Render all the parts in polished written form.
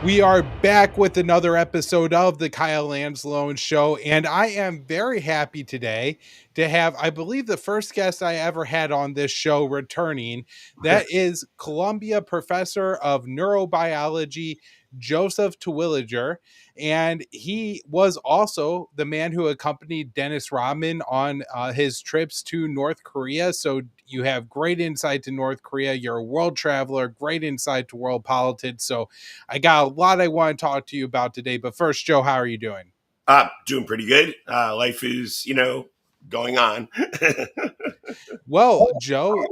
We are back with another episode of the Kyle Lanslone Show, and I am very happy today to have, I believe, the first guest I ever had on this show returning. That is Columbia professor of neurobiology, Joseph Twilliger, and he was also the man who accompanied Dennis Rodman on his trips to North Korea. So you have great insight to North Korea. You're a world traveler, great insight to world politics. So I got a lot I want to talk to you about today. But first, Joe, how are you doing? Doing pretty good. Life is, going on. Well, Joe,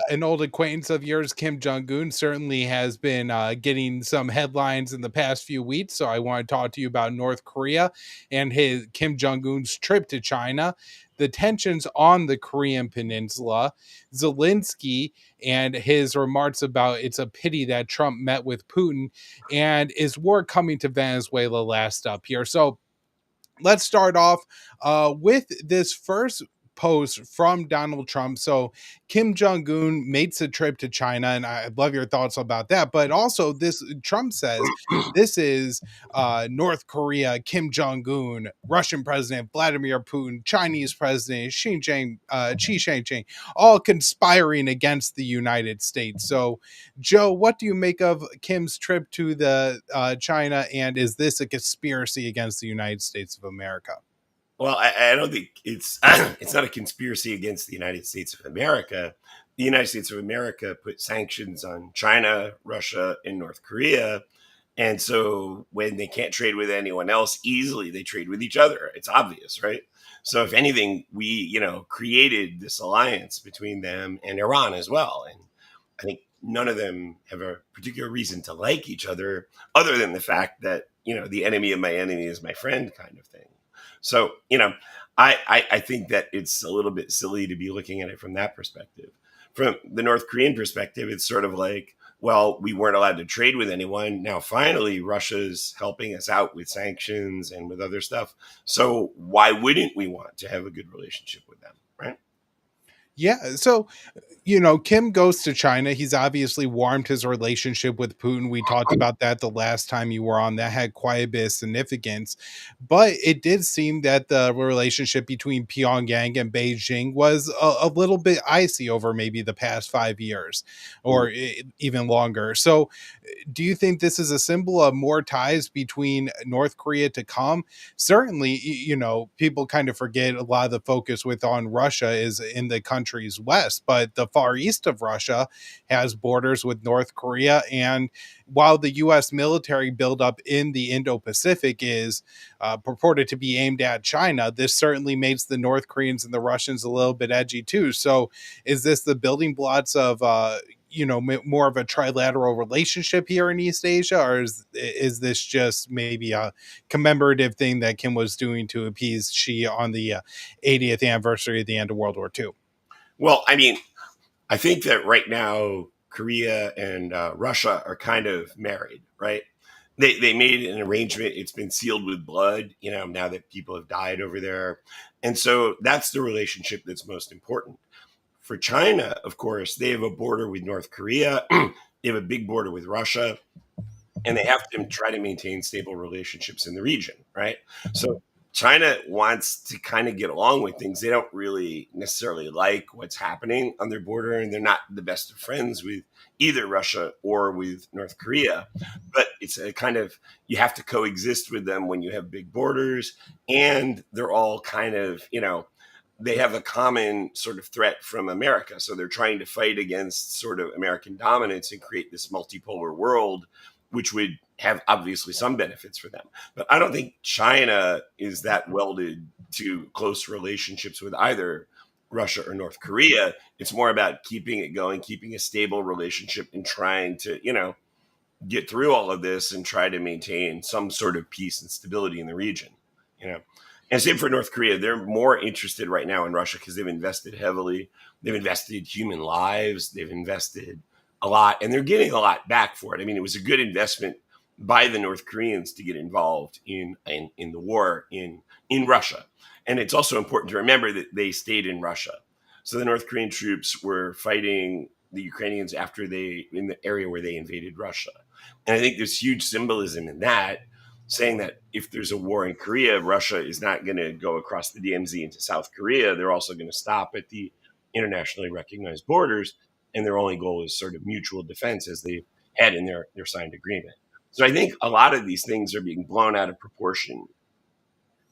an old acquaintance of yours, Kim Jong-un, certainly has been getting some headlines in the past few weeks. So I want to talk to you about North Korea and his Kim Jong-un's trip to China, the tensions on the Korean peninsula, Zelensky and his remarks about it's a pity that Trump met with Putin, and is war coming to Venezuela last up here. So let's start off with this first post from Donald Trump. So Kim Jong-un makes a trip to China, and I'd love your thoughts about that. But also, this Trump says this is North Korea, Kim Jong-un, Russian President Vladimir Putin, Chinese President Xi Jinping, all conspiring against the United States. So, Joe, what do you make of Kim's trip to the China, and is this a conspiracy against the United States of America? Well, I don't think it's it's not a conspiracy against the United States of America. The United States of America put sanctions on China, Russia, and North Korea. And so when they can't trade with anyone else easily, they trade with each other. It's obvious, right? So if anything, we, created this alliance between them and Iran as well. And I think none of them have a particular reason to like each other than the fact that, the enemy of my enemy is my friend kind of thing. So, I think that it's a little bit silly to be looking at it from that perspective. From the North Korean perspective, it's sort of like, well, we weren't allowed to trade with anyone. Now, finally, Russia's helping us out with sanctions and with other stuff. So why wouldn't we want to have a good relationship with them, right? Yeah. So, Kim goes to China. He's obviously warmed his relationship with Putin. We talked about that the last time you were on. That had quite a bit of significance. But it did seem that the relationship between Pyongyang and Beijing was a little bit icy over maybe the past 5 years or even longer. So, do you think this is a symbol of more ties between North Korea to come? Certainly, people kind of forget a lot of the focus with on Russia is in the country's west, but the far east of Russia has borders with North Korea. And while the U.S. military buildup in the Indo-Pacific is purported to be aimed at China, this certainly makes the North Koreans and the Russians a little bit edgy too. So is this the building blocks of more of a trilateral relationship here in East Asia, or is this just maybe a commemorative thing that Kim was doing to appease Xi on the 80th anniversary of the end of World War II? Well, I mean, I think that right now, Korea and Russia are kind of married, right? They made an arrangement. It's been sealed with blood, now that people have died over there. And so that's the relationship that's most important. For China, of course, they have a border with North Korea, they have a big border with Russia, and they have to try to maintain stable relationships in the region, right? So China wants to kind of get along with things. They don't really necessarily like what's happening on their border, and they're not the best of friends with either Russia or with North Korea. But it's a kind of, you have to coexist with them when you have big borders, and they're all kind of, they have a common sort of threat from America. So they're trying to fight against sort of American dominance and create this multipolar world, which would have obviously some benefits for them. But I don't think China is that welded to close relationships with either Russia or North Korea. It's more about keeping it going, keeping a stable relationship, and trying to, get through all of this and try to maintain some sort of peace and stability in the region, you know. And same for North Korea. They're more interested right now in Russia because they've invested heavily. They've invested human lives. They've invested a lot, and they're getting a lot back for it. I mean, it was a good investment by the North Koreans to get involved in the war in Russia. And it's also important to remember that they stayed in Russia. So the North Korean troops were fighting the Ukrainians after they in the area where they invaded Russia. And I think there's huge symbolism in that, saying that if there's a war in Korea, Russia is not going to go across the DMZ into South Korea. They're also going to stop at the internationally recognized borders, and their only goal is sort of mutual defense, as they had in their signed agreement. So I think a lot of these things are being blown out of proportion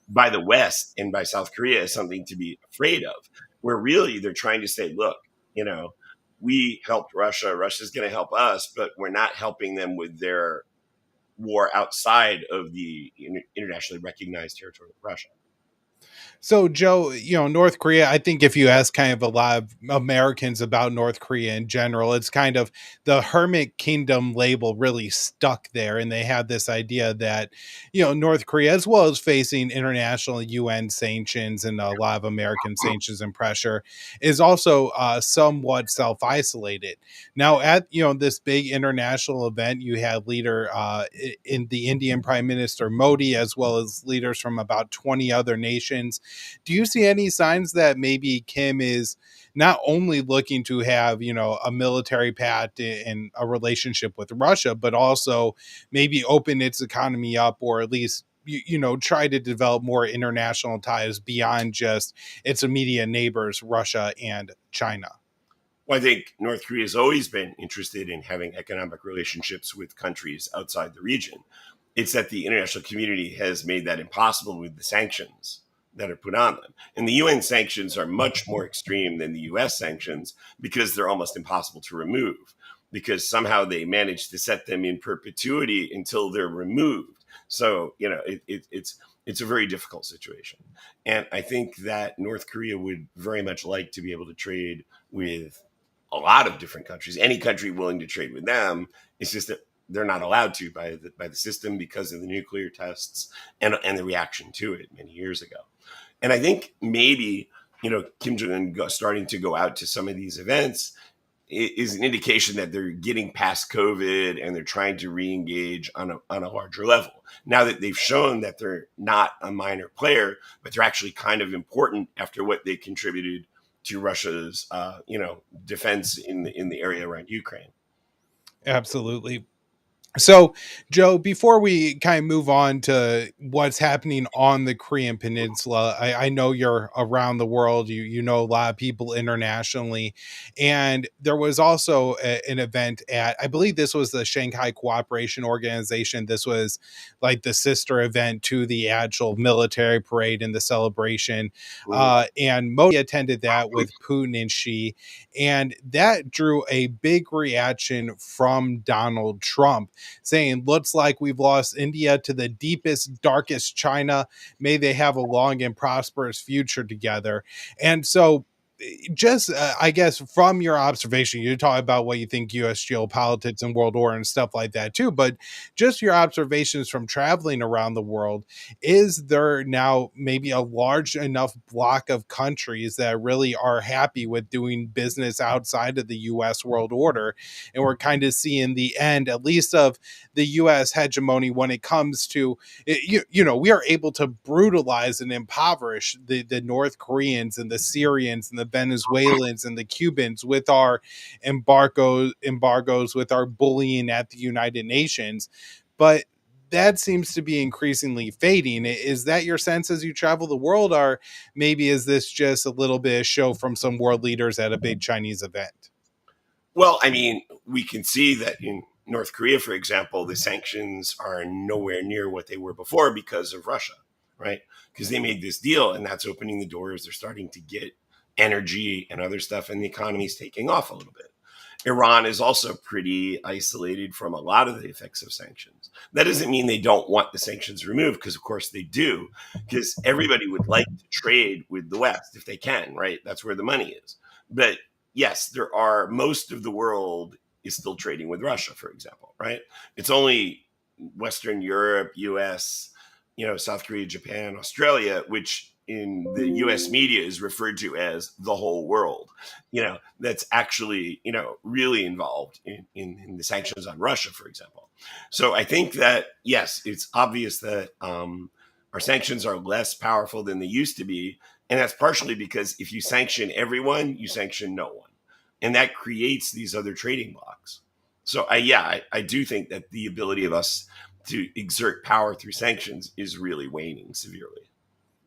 by the West and by South Korea as something to be afraid of, where really they're trying to say, look, you know, we helped Russia, Russia's going to help us, but we're not helping them with their war outside of the internationally recognized territory of Russia. So, Joe, North Korea, I think if you ask kind of a lot of Americans about North Korea in general, it's kind of the hermit kingdom label really stuck there. And they had this idea that, North Korea, as well as facing international UN sanctions and a lot of American sanctions and pressure, is also somewhat self isolated. Now, at, this big international event, you had leader in the Indian Prime Minister Modi, as well as leaders from about 20 other nations. Do you see any signs that maybe Kim is not only looking to have, a military pact and a relationship with Russia, but also maybe open its economy up, or at least try to develop more international ties beyond just its immediate neighbors, Russia and China? Well, I think North Korea has always been interested in having economic relationships with countries outside the region. It's that the international community has made that impossible with the sanctions that are put on them. And the UN sanctions are much more extreme than the US sanctions because they're almost impossible to remove, because somehow they manage to set them in perpetuity until they're removed. So, it's a very difficult situation. And I think that North Korea would very much like to be able to trade with a lot of different countries, any country willing to trade with them. It's just that they're not allowed to by the system because of the nuclear tests and the reaction to it many years ago. And I think maybe, Kim Jong-un starting to go out to some of these events is an indication that they're getting past COVID and they're trying to re-engage on a larger level. Now that they've shown that they're not a minor player, but they're actually kind of important after what they contributed to Russia's, defense in the area around Ukraine. Absolutely. So, Joe, before we kind of move on to what's happening on the Korean Peninsula, I know you're around the world. You know a lot of people internationally, and there was also an event at, I believe this was the Shanghai Cooperation Organization. This was like the sister event to the actual military parade and the celebration. And Modi attended that with Putin and Xi, and that drew a big reaction from Donald Trump, saying, looks like we've lost India to the deepest, darkest China. May they have a long and prosperous future together. And so, just I guess from your observation, you talk about what you think U.S. geopolitics and world order and stuff like that too, but just your observations from traveling around the world, is there now maybe a large enough block of countries that really are happy with doing business outside of the U.S. world order, and we're kind of seeing the end, at least of the U.S. hegemony when it comes to, we are able to brutalize and impoverish the North Koreans and the Syrians and the Venezuelans and the Cubans with our embargoes, with our bullying at the United Nations. But that seems to be increasingly fading. Is that your sense as you travel the world, or maybe is this just a little bit of show from some world leaders at a big Chinese event? Well, I mean, we can see that in North Korea, for example, the sanctions are nowhere near what they were before because of Russia, right? Because they made this deal and that's opening the doors. They're starting to get energy and other stuff, and the economy's taking off a little bit. Iran is also pretty isolated from a lot of the effects of sanctions. That doesn't mean they don't want the sanctions removed, because of course they do, because everybody would like to trade with the West if they can, right? That's where the money is. But yes, most of the world is still trading with Russia, for example, right? It's only Western Europe, US, South Korea, Japan, Australia, which in the US media is referred to as the whole world, that's actually, really involved in the sanctions on Russia, for example. So I think that, yes, it's obvious that our sanctions are less powerful than they used to be. And that's partially because if you sanction everyone, you sanction no one. and that creates these other trading blocks. So I do think that the ability of us to exert power through sanctions is really waning severely.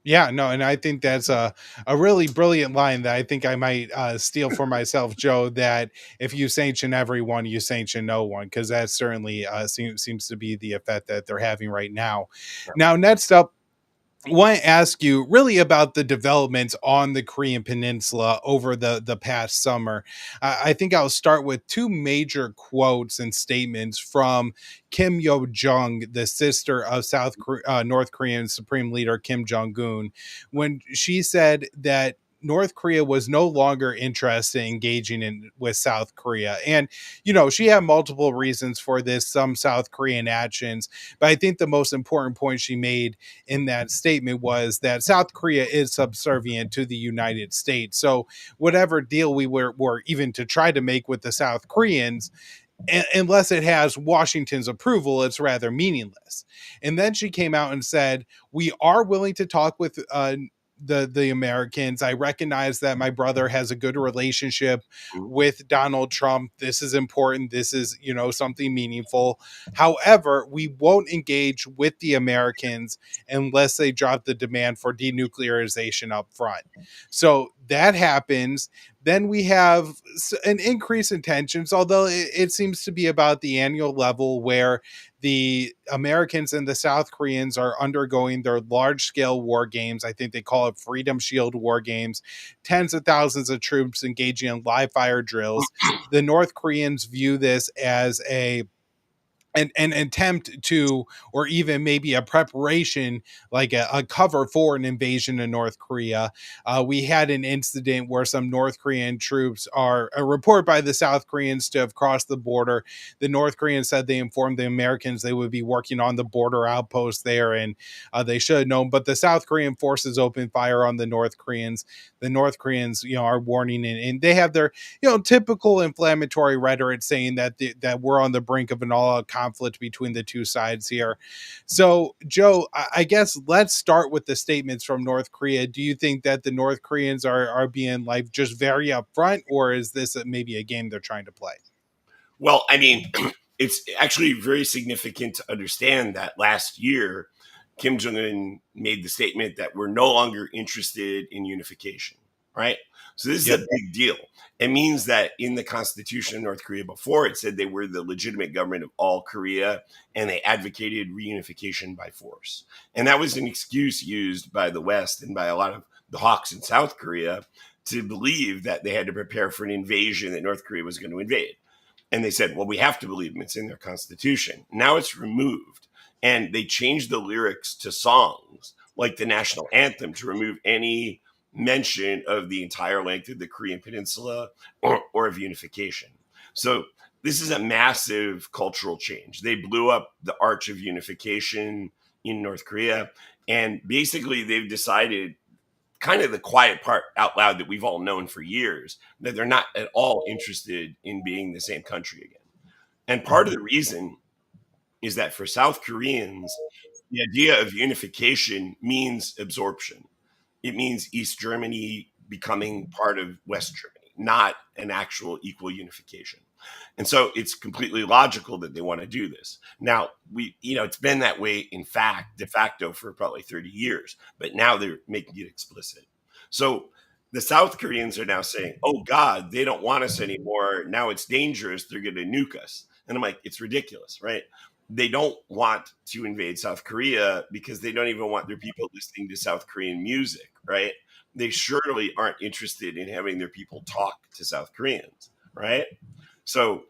Yeah, no, and I think that's a really brilliant line that I think I might steal for myself, Joe. That if you sanction everyone, you sanction no one, because that certainly seems to be the effect that they're having right now. Now, next up, I want to ask you really about the developments on the Korean Peninsula over the past summer. I think I'll start with two major quotes and statements from Kim Yo Jong, the sister of North Korean Supreme Leader Kim Jong-un, when she said that North Korea was no longer interested in engaging in with South Korea. And, she had multiple reasons for this, some South Korean actions. But I think the most important point she made in that statement was that South Korea is subservient to the United States. So whatever deal we were even to try to make with the South Koreans, unless it has Washington's approval, it's rather meaningless. And then she came out and said, "We are willing to talk with the Americans. I recognize that my brother has a good relationship Mhm. with Donald Trump. This is important. This is, something meaningful. However, we won't engage with the Americans unless they drop the demand for denuclearization up front." So that happens. Then we have an increase in tensions, although it seems to be about the annual level where the Americans and the South Koreans are undergoing their large scale war games. I think they call it Freedom Shield war games, tens of thousands of troops engaging in live fire drills. The North Koreans view this as an attempt to, or even maybe a preparation, like a cover for an invasion of North Korea. We had an incident where some North Korean troops are a report by the South Koreans to have crossed the border. The North Koreans said they informed the Americans they would be working on the border outpost there, and they should have known. But the South Korean forces opened fire on the North Koreans. The North Koreans, are warning, and they have their, typical inflammatory rhetoric saying that we're on the brink of an all-out conflict between the two sides here. So, Joe, I guess let's start with the statements from North Korea. Do you think that the North Koreans are being like just very upfront, or is this maybe a game they're trying to play? Well, I mean, it's actually very significant to understand that last year, Kim Jong un made the statement that we're no longer interested in unification, right? So this is a Yep. big deal. It means that in the Constitution of North Korea before, it said they were the legitimate government of all Korea and they advocated reunification by force. And that was an excuse used by the West and by a lot of the hawks in South Korea to believe that they had to prepare for an invasion, that North Korea was going to invade. And they said, well, we have to believe them. It's in their constitution. Now it's removed. And they changed the lyrics to songs like the national anthem to remove any mention of the entire length of the Korean peninsula or of unification. So this is a massive cultural change. They blew up the arch of unification in North Korea. And basically, they've decided, kind of the quiet part out loud that we've all known for years, that they're not at all interested in being the same country again. And part of the reason is that for South Koreans, the idea of unification means absorption. It means East Germany becoming part of West Germany, not an actual equal unification. And so it's completely logical that they want to do this. Now, it's been that way in fact, de facto for probably 30 years, but now they're making it explicit. So the South Koreans are now saying, oh God, they don't want us anymore. Now it's dangerous. They're going to nuke us. And I'm like, it's ridiculous, right? They don't want to invade South Korea because they don't even want their people listening to South Korean music, right? They surely aren't interested in having their people talk to South Koreans, right? So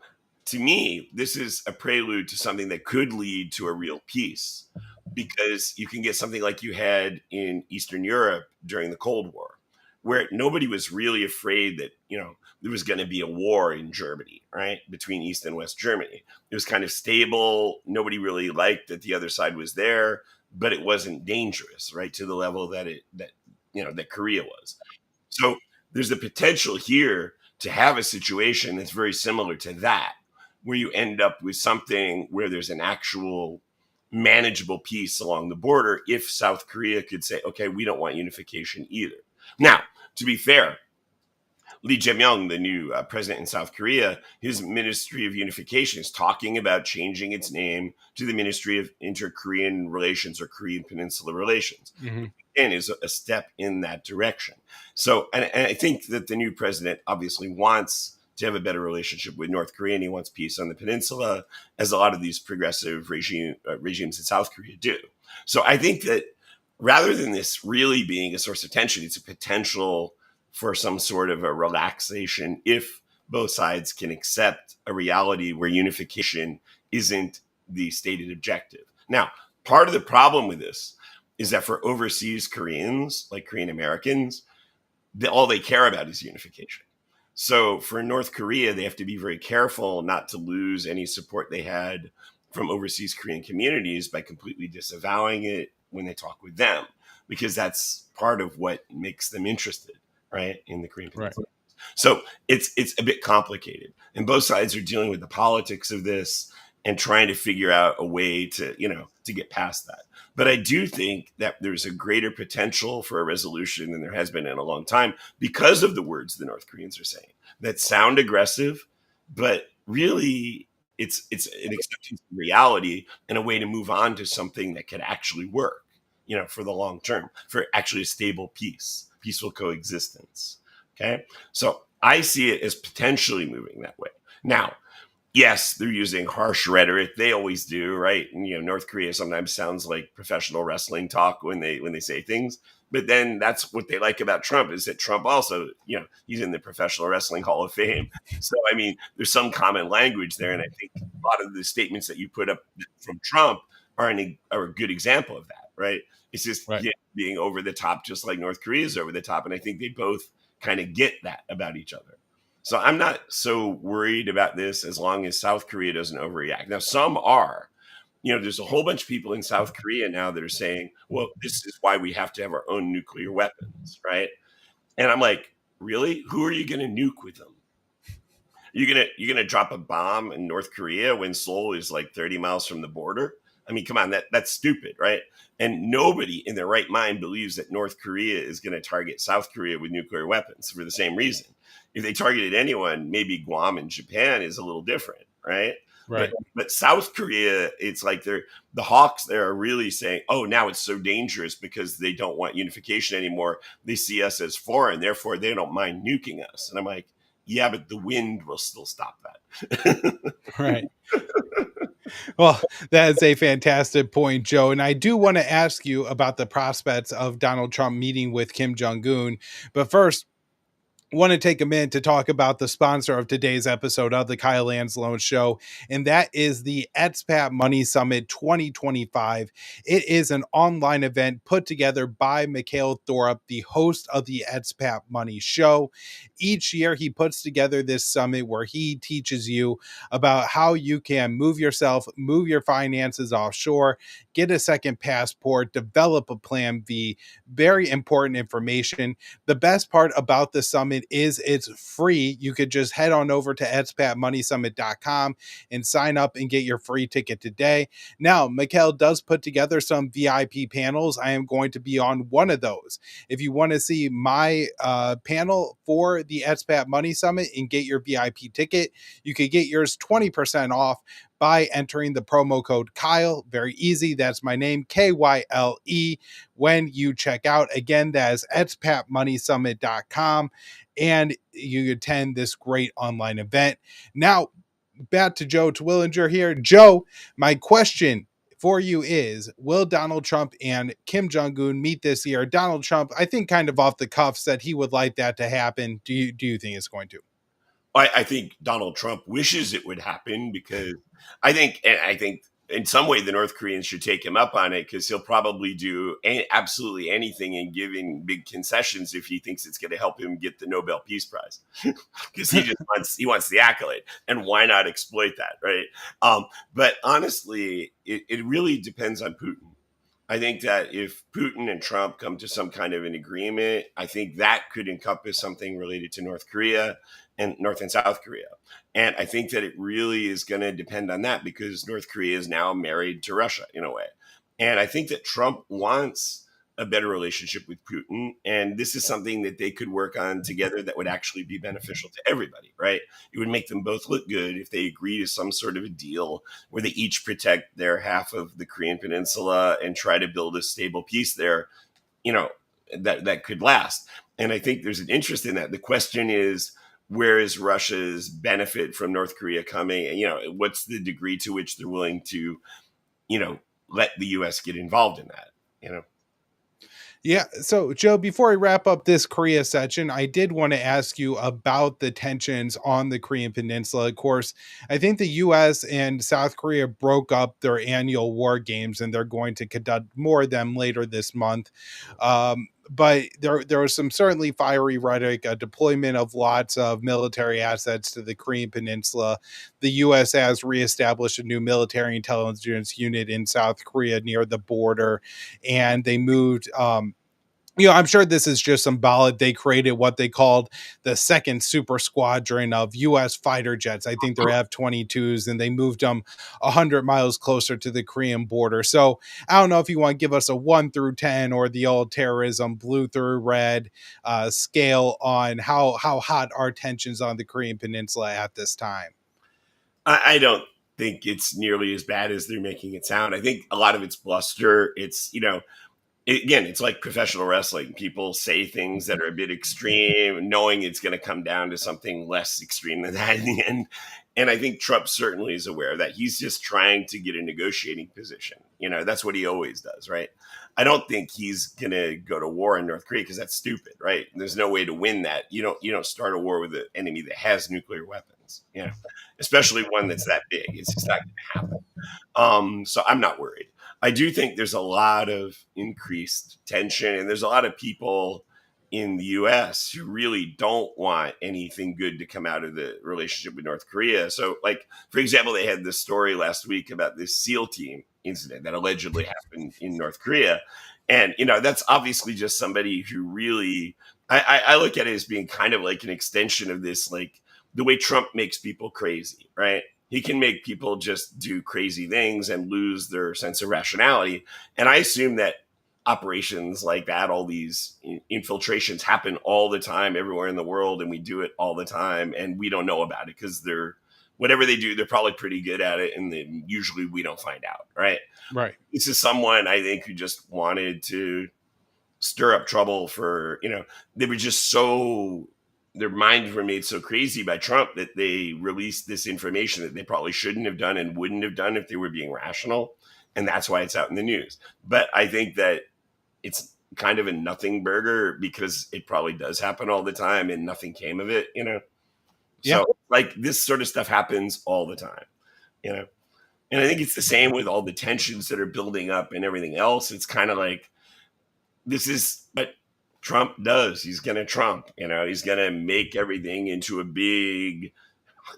to me, this is a prelude to something that could lead to a real peace, because you can get something like you had in Eastern Europe during the Cold War, where nobody was really afraid that, there was going to be a war in Germany, right? Between East and West Germany. It was kind of stable. Nobody really liked that the other side was there, but it wasn't dangerous, right? To the level that Korea was. So there's a potential here to have a situation that's very similar to that, where you end up with something where there's an actual manageable peace along the border if South Korea could say, okay, we don't want unification either. Now, to be fair, Lee Jae-myung, the new president in South Korea, his Ministry of Unification is talking about changing its name to the Ministry of Inter-Korean Relations or Korean Peninsula Relations. Mhm. And is a step in that direction. So, and I think that the new president obviously wants to have a better relationship with North Korea, and he wants peace on the peninsula, as a lot of these progressive regimes in South Korea do. So I think that rather than this really being a source of tension, it's a potential for some sort of a relaxation if both sides can accept a reality where unification isn't the stated objective. Now, part of the problem with this is that for overseas Koreans, like Korean Americans, all they care about is unification. So for North Korea, they have to be very careful not to lose any support they had from overseas Korean communities by completely disavowing it when they talk with them, because that's part of what makes them interested, right, in the Korean Right. Peninsula. So it's a bit complicated, and both sides are dealing with the politics of this and trying to figure out a way to, to get past that. But I do think that there's a greater potential for a resolution than there has been in a long time because of the words the North Koreans are saying that sound aggressive, but really it's an acceptance of reality and a way to move on to something that could actually work, for the long term, for actually a stable peace, peaceful coexistence. Okay. So I see it as potentially moving that way. Now, yes, they're using harsh rhetoric. They always do, right? And North Korea sometimes sounds like professional wrestling talk when they say things. But then that's what they like about Trump, is that Trump also, he's in the Professional Wrestling Hall of Fame. So I mean, there's some common language there, and I think a lot of the statements that you put up from Trump are a good example of that, right? It's just Right. being over the top, just like North Korea is over the top, and I think they both kind of get that about each other. So I'm not so worried about this as long as South Korea doesn't overreact. Now, some are. There's a whole bunch of people in South Korea now that are saying, well, this is why we have to have our own nuclear weapons, right? And I'm like, really? Who are you going to nuke with them? You're gonna drop a bomb in North Korea when Seoul is like 30 miles from the border? I mean, come on, that's stupid, right? And nobody in their right mind believes that North Korea is going to target South Korea with nuclear weapons for the same reason. If they targeted anyone, maybe Guam and Japan is a little different, right? Right. But South Korea, it's like the hawks there are really saying, oh, now it's so dangerous because they don't want unification anymore. They see us as foreign, therefore they don't mind nuking us. And I'm like, yeah, but the wind will still stop that. Right. Well, that is a fantastic point, Joe. And I do want to ask you about the prospects of Donald Trump meeting with Kim Jong-un. But first, want to take a minute to talk about the sponsor of today's episode of the Kyle Anzalone Show, and that is the Expat Money Summit 2025. It is an online event put together by Mikhail Thorup, the host of the Expat Money Show. Each year, he puts together this summit where he teaches you about how you can move yourself, move your finances offshore, get a second passport, develop a plan B. Very important information. The best part about the summit is it's free. You could just head on over to expatmoneysummit.com and sign up and get your free ticket today. Now, Mikhail does put together some VIP panels. I am going to be on one of those. If you want to see my panel for the Expat Money Summit and get your VIP ticket, you could get yours 20% off by entering the promo code Kyle. Very easy. That's my name, Kyle, when you check out. Again, that is expatmoneysummit.com, and you attend this great online event. Now, back to Joe Twilliger here. Joe, my question for you is, will Donald Trump and Kim Jong-un meet this year? Donald Trump, I think kind of off the cuff, said he would like that to happen. Do you think it's going to? I think Donald Trump wishes it would happen because I think in some way the North Koreans should take him up on it, because he'll probably do absolutely anything and giving big concessions if he thinks it's going to help him get the Nobel Peace Prize, because he wants the accolade, and why not exploit that, right? But honestly, it really depends on Putin. I think that if Putin and Trump come to some kind of an agreement, I think that could encompass something related to North Korea and North and South Korea. And I think that it really is going to depend on that, because North Korea is now married to Russia in a way. And I think that Trump wants a better relationship with Putin. And this is something that they could work on together that would actually be beneficial to everybody, right? It would make them both look good if they agree to some sort of a deal where they each protect their half of the Korean peninsula and try to build a stable peace there, you know, that could last. And I think there's an interest in that. The question is, where is Russia's benefit from North Korea coming? And, what's the degree to which they're willing to, let the U.S. get involved in that, Yeah. So, Joe, before I wrap up this Korea section, I did want to ask you about the tensions on the Korean Peninsula. Of course, I think the US and South Korea broke up their annual war games and they're going to conduct more of them later this month. But there was some certainly fiery rhetoric, a deployment of lots of military assets to the Korean Peninsula. The U.S. has reestablished a new military intelligence unit in South Korea near the border, and they moved. I'm sure this is just symbolic. They created what they called the second super squadron of U.S. fighter jets. I think they're F-22s, and they moved them 100 miles closer to the Korean border. So I don't know if you want to give us a 1 through 10 or the old terrorism blue through red scale on how hot are tensions on the Korean Peninsula at this time. I don't think it's nearly as bad as they're making it sound. I think a lot of it's bluster. It's, again, it's like professional wrestling. People say things that are a bit extreme, knowing it's going to come down to something less extreme than that in the end. And I think Trump certainly is aware of that. He's just trying to get a negotiating position. That's what he always does, right? I don't think he's going to go to war in North Korea because that's stupid, right? There's no way to win that. You don't start a war with an enemy that has nuclear weapons, especially one that's that big. It's just not going to happen. So I'm not worried. I do think there's a lot of increased tension, and there's a lot of people in the U.S. who really don't want anything good to come out of the relationship with North Korea. So, like, for example, they had this story last week about this SEAL team incident that allegedly happened in North Korea. And, that's obviously just somebody who really, I look at it as being kind of like an extension of this, like the way Trump makes people crazy, right? He can make people just do crazy things and lose their sense of rationality. And I assume that operations like that, all these infiltrations happen all the time everywhere in the world, and we do it all the time, and we don't know about it because whatever they do, they're probably pretty good at it, and then usually we don't find out, right? Right. This is someone, I think, who just wanted to stir up trouble for, they were just their minds were made so crazy by Trump that they released this information that they probably shouldn't have done and wouldn't have done if they were being rational. And that's why it's out in the news. But I think that it's kind of a nothing burger because it probably does happen all the time and nothing came of it, Yeah. So like this sort of stuff happens all the time, And I think it's the same with all the tensions that are building up and everything else. It's kind of like, this is what Trump does. He's going to Trump, he's going to make everything into a big,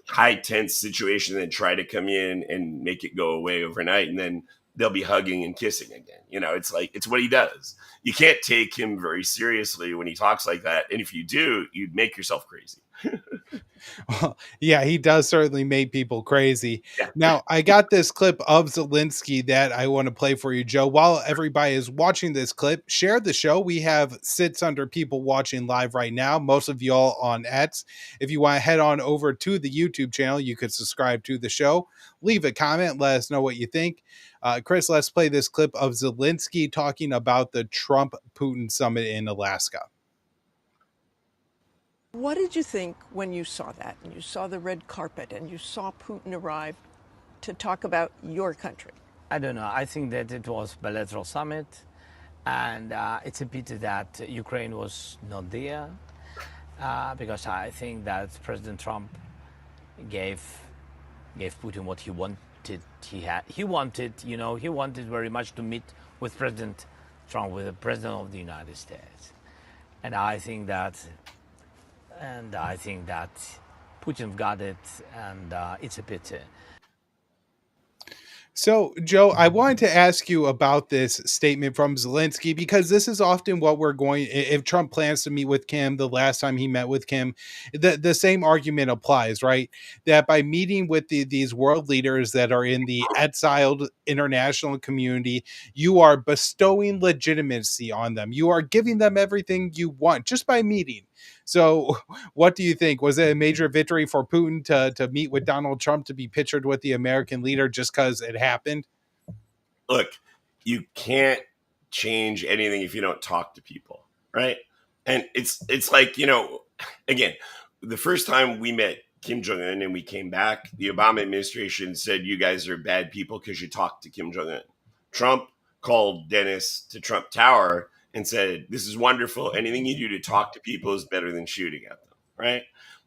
high tense situation and try to come in and make it go away overnight. And then they'll be hugging and kissing again. It's like, it's what he does. You can't take him very seriously when he talks like that. And if you do, you'd make yourself crazy. Well, yeah, he does certainly make people crazy. Yeah. Now, I got this clip of Zelensky that I want to play for you, Joe. While everybody is watching this clip, share the show. We have 600 people watching live right now, most of y'all on X. If you want to head on over to the YouTube channel, you could subscribe to the show, leave a comment, let us know what you think. Chris, let's play this clip of Zelensky talking about the Trump-Putin summit in Alaska. What did you think when you saw that and you saw the red carpet and you saw Putin arrive to talk about your country? I don't know. I think that it was bilateral summit, and it's a pity that Ukraine was not there because I think that President Trump gave Putin what he wanted. He wanted very much to meet with President Trump, with the President of the United States, and I think that Putin got it, and it's a pity. So, Joe, I wanted to ask you about this statement from Zelensky because this is often what we're going. If Trump plans to meet with Kim, the last time he met with Kim, the same argument applies, right? That by meeting with these world leaders that are in the exiled international community, you are bestowing legitimacy on them. You are giving them everything you want just by meeting. So, what do you think? Was it a major victory for Putin to meet with Donald Trump to be pictured with the American leader just because it happened? Look, you can't change anything if you don't talk to people, right? And it's like, again, the first time we met Kim Jong-un and we came back, the Obama administration said you guys are bad people because you talked to Kim Jong-un. Trump called Dennis to Trump Tower and said, "This is wonderful. Anything you do to talk to people is better than shooting at them," right?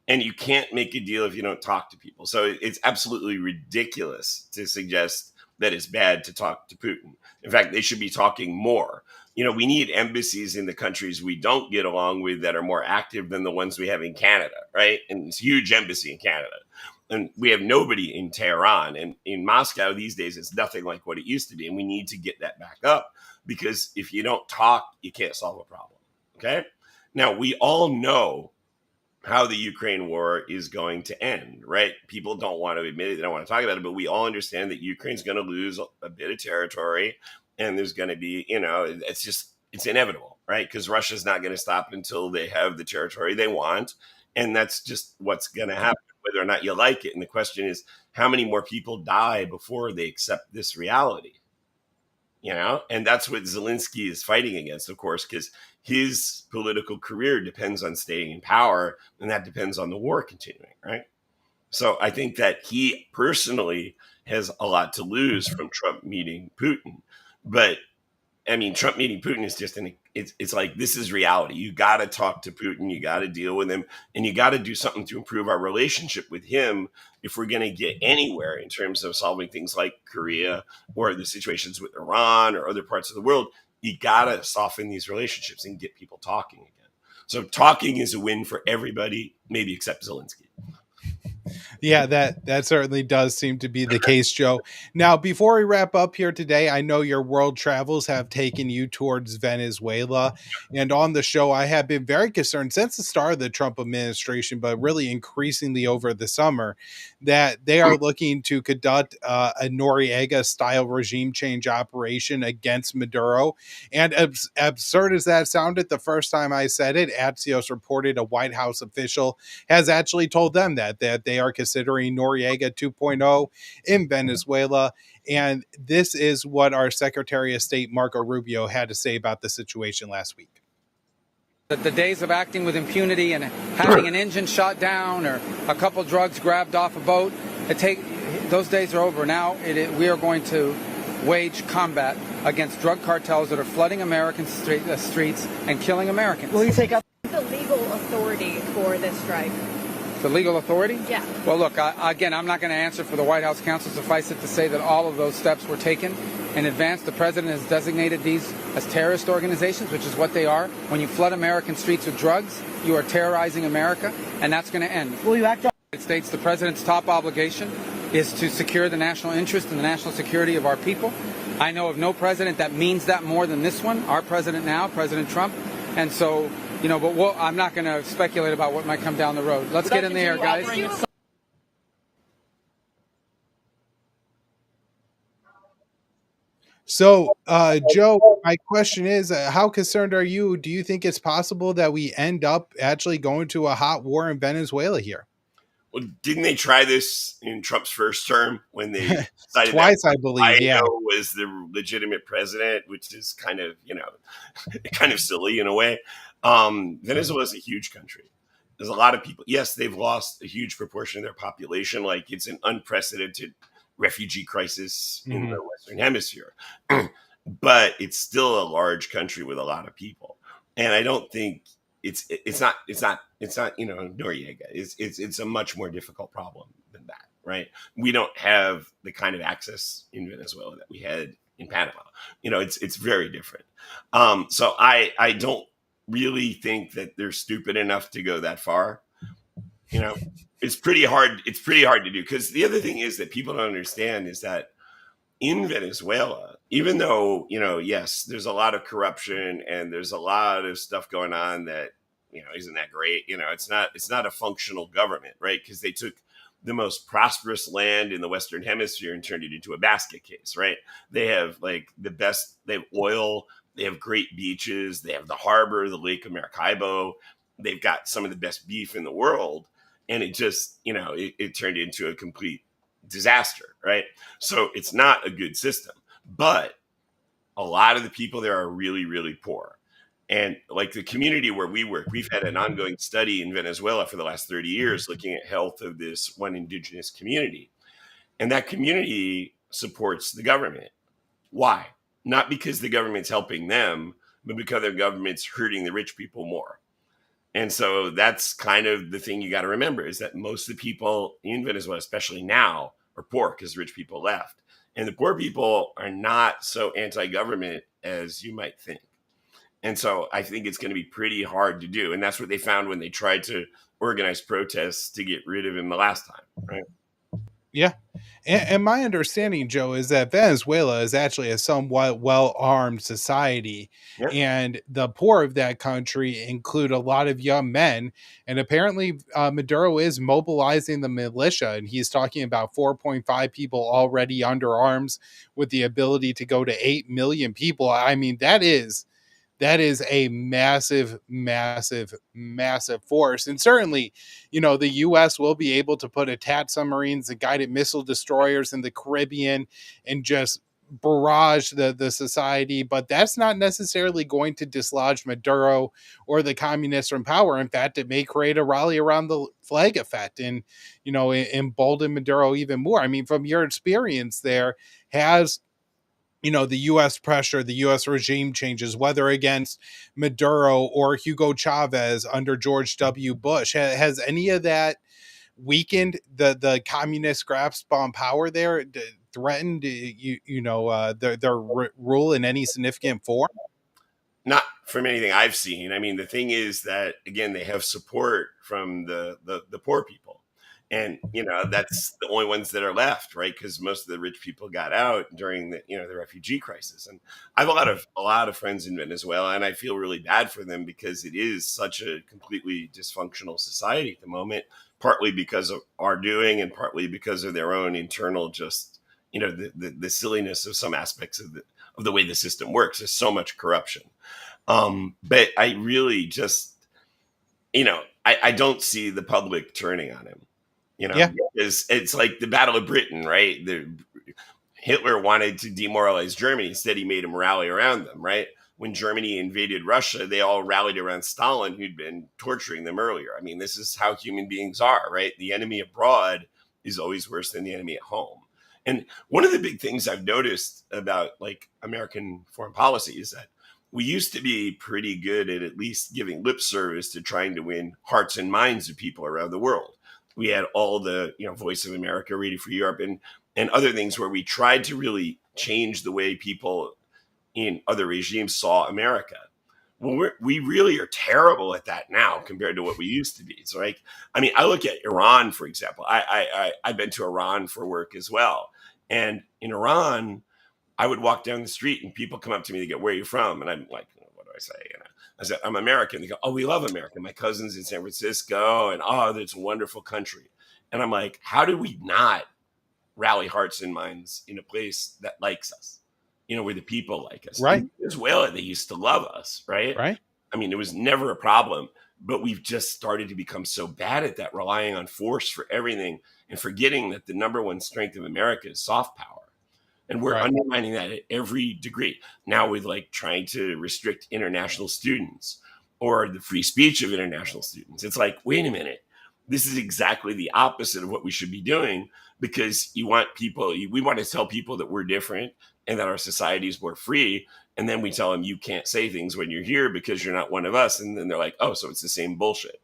And you can't make a deal if you don't talk to people. So it's absolutely ridiculous to suggest that it's bad to talk to Putin. In fact, they should be talking more. We need embassies in the countries we don't get along with that are more active than the ones we have in Canada, right? And it's a huge embassy in Canada. And we have nobody in Tehran. And in Moscow these days, it's nothing like what it used to be. And we need to get that back up because if you don't talk, you can't solve a problem. Okay? Now, we all know how the Ukraine war is going to end, right? People don't want to admit it, they don't want to talk about it, but we all understand that Ukraine's going to lose a bit of territory and there's going to be, it's inevitable, right? Because Russia's not going to stop until they have the territory they want. And that's just what's going to happen, whether or not you like it. And the question is, how many more people die before they accept this reality? And that's what Zelensky is fighting against, of course, because his political career depends on staying in power, and that depends on the war continuing, right? So I think that he personally has a lot to lose from Trump meeting Putin. But I mean, Trump meeting Putin is just it's like, this is reality. You got to talk to Putin. You got to deal with him, and you got to do something to improve our relationship with him if we're going to get anywhere in terms of solving things like Korea or the situations with Iran or other parts of the world. You got to soften these relationships and get people talking again. So talking is a win for everybody, maybe except Zelensky. Yeah, that certainly does seem to be the case, Joe. Now, before we wrap up here today, I know your world travels have taken you towards Venezuela. And on the show, I have been very concerned since the start of the Trump administration, but really increasingly over the summer, that they are looking to conduct a Noriega style regime change operation against Maduro. And absurd as that sounded the first time I said it, Axios reported a White House official has actually told them that they are considering Noriega 2.0 in Venezuela. And this is what our Secretary of State, Marco Rubio, had to say about the situation last week. The days of acting with impunity and having an engine shot down or a couple drugs grabbed off a boat, those days are over. Now we are going to wage combat against drug cartels that are flooding American streets and killing Americans. Will you take up the legal authority for this strike? The legal authority? Yeah. Well, look, again, I'm not going to answer for the White House counsel. Suffice it to say that all of those steps were taken in advance. The president has designated these as terrorist organizations, which is what they are. When you flood American streets with drugs, you are terrorizing America, and that's going to end. Will you act on The United States, the president's top obligation is to secure the national interest and the national security of our people. I know of no president that means that more than this one, our president now, President Trump. And so, but I'm not going to speculate about what might come down the road. Let's get in the air, guys. So, Joe, my question is, how concerned are you? Do you think it's possible that we end up actually going to a hot war in Venezuela here? Well, didn't they try this in Trump's first term when they decided Twice, that I believe, yeah. was the legitimate president, which is kind of, kind of silly in a way. Venezuela is a huge country. There's a lot of people. Yes, they've lost a huge proportion of their population. Like, it's an unprecedented refugee crisis in the Western Hemisphere, but it's still a large country with a lot of people. And I don't think it's not Noriega. It's a much more difficult problem than that, right? We don't have the kind of access in Venezuela that we had in Panama. It's very different. So I don't really think that they're stupid enough to go that far. It's pretty hard. It's pretty hard to do, because the other thing is that people don't understand is that in Venezuela, even though, yes, there's a lot of corruption and there's a lot of stuff going on that, isn't that great. It's not a functional government, right? Because they took the most prosperous land in the Western Hemisphere and turned it into a basket case, right? They have like the best, they have oil, they have great beaches, they have the harbor, the Lake of Maracaibo, they've got some of the best beef in the world. And it just, it turned into a complete disaster, right? So it's not a good system, but a lot of the people there are really, really poor. And like the community where we work, we've had an ongoing study in Venezuela for the last 30 years looking at health of this one indigenous community. And that community supports the government. Why? Not because the government's helping them, but because their government's hurting the rich people more. And so that's kind of the thing you got to remember, is that most of the people in Venezuela, especially now, are poor because rich people left. And the poor people are not so anti-government as you might think. And so I think it's going to be pretty hard to do. And that's what they found when they tried to organize protests to get rid of him the last time, right? Yeah. And my understanding, Joe, is that Venezuela is actually a somewhat well-armed society. Yeah. And the poor of that country include a lot of young men. And apparently Maduro is mobilizing the militia. And he's talking about 4.5 people already under arms with the ability to go to 8 million people. I mean, that is a massive, massive, massive force. And certainly, the US will be able to put attack submarines and guided missile destroyers in the Caribbean and just barrage the society, but that's not necessarily going to dislodge Maduro or the communists from power. In fact, it may create a rally around the flag effect and, embolden Maduro even more. I mean, from your experience there, has the U.S. pressure, the U.S. regime changes, whether against Maduro or Hugo Chavez under George W. Bush, has any of that weakened the communist grasp on power there, threatened their rule in any significant form? Not from anything I've seen. I mean, the thing is that, again, they have support from the poor people. And, that's the only ones that are left, right? Because most of the rich people got out during the refugee crisis. And I have a lot of friends in Venezuela, and I feel really bad for them because it is such a completely dysfunctional society at the moment, partly because of our doing and partly because of their own internal, just, the silliness of some aspects of the way the system works. There's so much corruption. But I really just, I don't see the public turning on him. Yeah. It's like the Battle of Britain, right? Hitler wanted to demoralize Germany. Instead, he made them rally around them, right? When Germany invaded Russia, they all rallied around Stalin, who'd been torturing them earlier. I mean, this is how human beings are, right? The enemy abroad is always worse than the enemy at home. And one of the big things I've noticed about like American foreign policy is that we used to be pretty good at least giving lip service to trying to win hearts and minds of people around the world. We had all the, Voice of America, Radio Free Europe, and other things where we tried to really change the way people in other regimes saw America. Well, we really are terrible at that now compared to what we used to be. So, like, I mean, I look at Iran, for example. I've been to Iran for work as well. And in Iran, I would walk down the street and people come up to me, they go, "Where are you from?" And I'm like, what do I say? I said, "I'm American." They go, "Oh, we love America. My cousin's in San Francisco, and it's a wonderful country." And I'm like, how do we not rally hearts and minds in a place that likes us? Where the people like us. Right. In Venezuela, they used to love us, right? Right. I mean, it was never a problem, but we've just started to become so bad at that, relying on force for everything and forgetting that the number one strength of America is soft power. And we're undermining that at every degree. Now with like trying to restrict international students or the free speech of international students. It's like, wait a minute, this is exactly the opposite of what we should be doing, because we want to tell people that we're different and that our society is more free. And then we tell them you can't say things when you're here because you're not one of us. And then they're like, oh, so it's the same bullshit.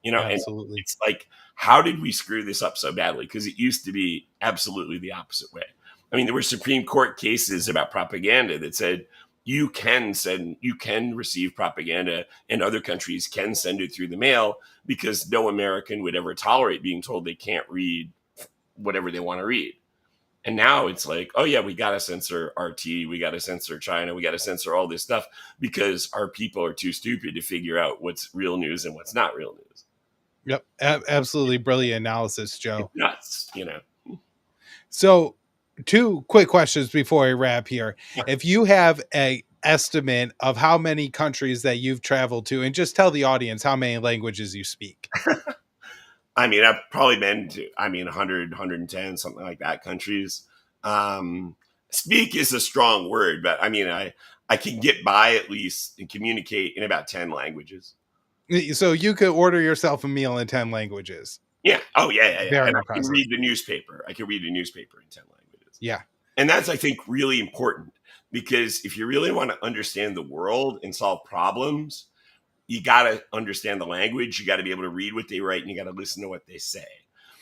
Absolutely. And it's like, how did we screw this up so badly? Because it used to be absolutely the opposite way. I mean, there were Supreme Court cases about propaganda that said you can receive propaganda and other countries can send it through the mail, because no American would ever tolerate being told they can't read whatever they want to read. And now it's like, oh yeah, we got to censor RT, we got to censor China, we got to censor all this stuff because our people are too stupid to figure out what's real news and what's not real news. Yep. Absolutely brilliant analysis, Joe. It's nuts, you know. So, two quick questions before I wrap here. If you have a estimate of how many countries that you've traveled to, and just tell the audience how many languages you speak. I mean, I've probably been to, 100, 110, something like that, countries. Speak is a strong word, but I mean, I can get by at least and communicate in about 10 languages. So you could order yourself a meal in 10 languages. Yeah. Oh, yeah. Very And impressive. I can read the newspaper. I can read a newspaper in 10 languages. Yeah. And that's, I think, really important because if you really want to understand the world and solve problems, you got to understand the language. You got to be able to read what they write and you got to listen to what they say.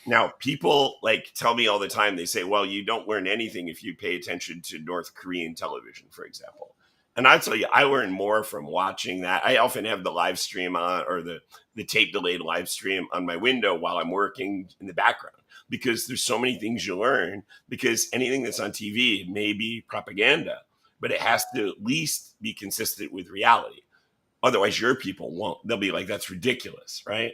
Now, people like tell me all the time, they say, well, you don't learn anything if you pay attention to North Korean television, for example. And I tell you, I learn more from watching that. I often have the live stream on or the tape delayed live stream on my window while I'm working in the background because there's so many things you learn because anything that's on TV may be propaganda, but it has to at least be consistent with reality. Otherwise, your people won't. They'll be like, that's ridiculous, right?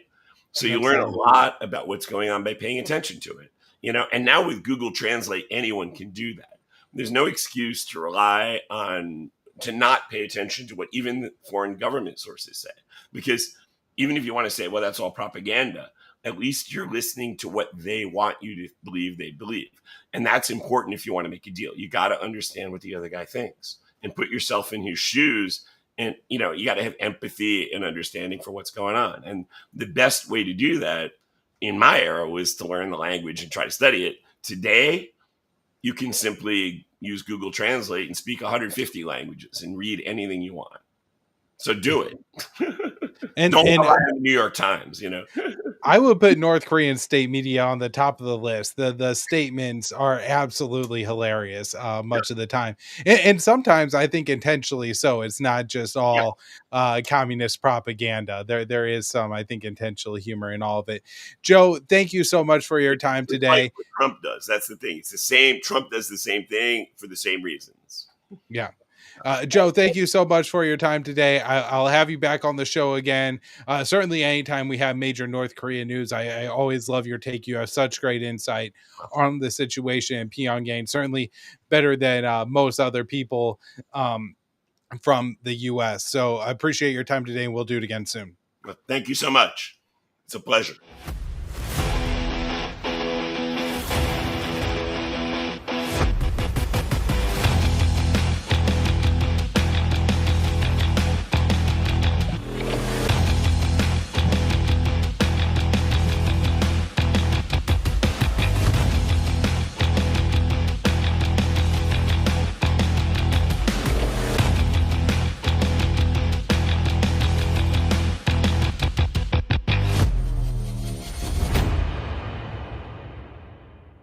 So you learn a lot about what's going on by paying attention to it, you know? And now with Google Translate, anyone can do that. There's no excuse to rely on, to not pay attention to what even foreign government sources say. Because even if you want to say, well, that's all propaganda, at least you're listening to what they want you to believe they believe. And that's important if you want to make a deal. You got to understand what the other guy thinks and put yourself in his shoes. And, you know, you got to have empathy and understanding for what's going on. And the best way to do that in my era was to learn the language and try to study it. Today, you can simply use Google Translate and speak 150 languages and read anything you want. So do it. And don't rely on the New York Times, you know. I would put North Korean state media on the top of the list. The statements are absolutely hilarious much of the time. And sometimes I think intentionally so. It's not just all communist propaganda. There is some, I think, intentional humor in all of it. Joe, thank you so much for your time today. Like what Trump does. That's the thing. It's the same. Trump does the same thing for the same reasons. Yeah. Joe, thank you so much for your time today. I'll have you back on the show again. Certainly anytime we have major North Korea news, I always love your take. You have such great insight on the situation in Pyongyang, certainly better than most other people from the U.S. So I appreciate your time today, and we'll do it again soon. Well, thank you so much. It's a pleasure.